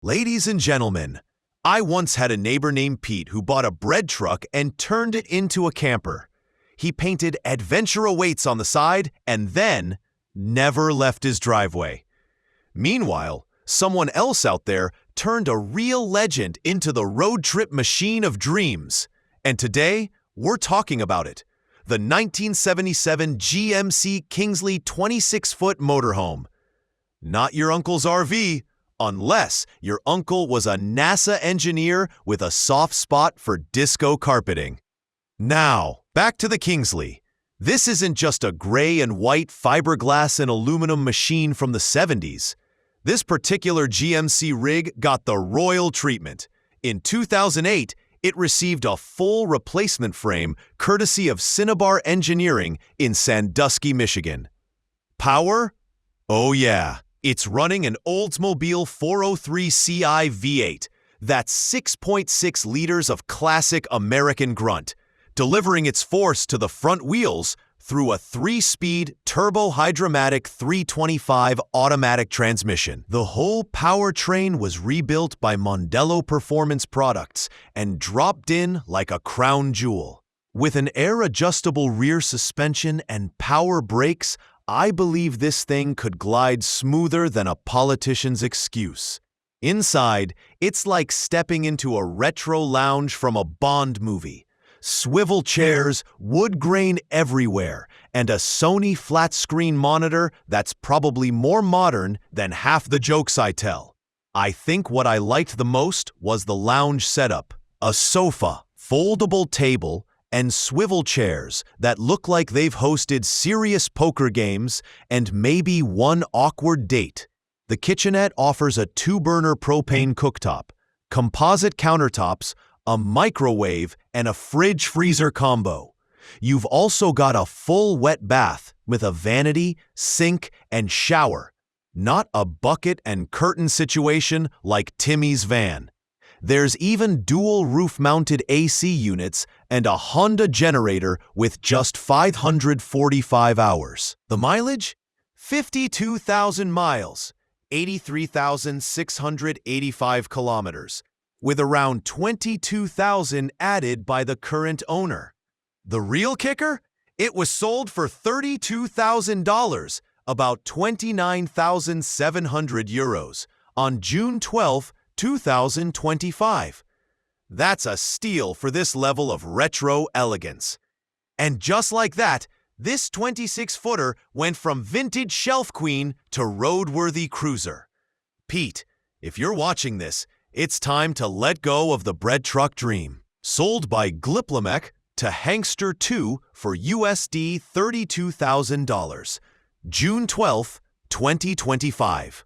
Ladies and gentlemen, I once had a neighbor named Pete who bought a bread truck and turned it into a camper. He painted "Adventure Awaits" on the side and then never left his driveway. Meanwhile, someone else out there turned a real legend into the road trip machine of dreams. And today, we're talking about it. The 1977 GMC Kingsley 26-foot motorhome. Not your uncle's RV, unless your uncle was a NASA engineer with a soft spot for disco carpeting. Now, back to the Kingsley. This isn't just a gray and white fiberglass and aluminum machine from the 70s. This particular GMC rig got the royal treatment. In 2008, it received a full replacement frame courtesy of Cinnabar Engineering in Sandusky, Michigan. Power? Oh yeah, it's running an Oldsmobile 403 Ci V8. That's 6.6 liters of classic American grunt, delivering its force to the front wheels through a 3-speed Turbo-Hydramatic 325 automatic transmission. The whole powertrain was rebuilt by Mondello Performance Products and dropped in like a crown jewel. With an air-adjustable rear suspension and power brakes, I believe this thing could glide smoother than a politician's excuse. Inside, it's like stepping into a retro lounge from a Bond movie. Swivel chairs, wood grain everywhere, and a Sony flat-screen monitor that's probably more modern than half the jokes I tell. I think what I liked the most was the lounge setup. A sofa, foldable table, and swivel chairs that look like they've hosted serious poker games and maybe one awkward date. The kitchenette offers a 2-burner propane cooktop, composite countertops, a microwave, and a fridge-freezer combo. You've also got a full wet bath with a vanity, sink, and shower, not a bucket and curtain situation like Timmy's van. There's even dual roof-mounted AC units and a Honda generator with just 545 hours. The mileage? 52,000 miles, 83,685 kilometers, with around 22,000 added by the current owner. The real kicker? It was sold for $32,000, about 29,700 euros, on June 12, 2025. That's a steal for this level of retro elegance. And just like that, this 26-footer went from vintage shelf queen to roadworthy cruiser. Pete, if you're watching this, it's time to let go of the bread truck dream. Sold by Gliplamek to Hankster 2 for USD $32,000. June 12, 2025.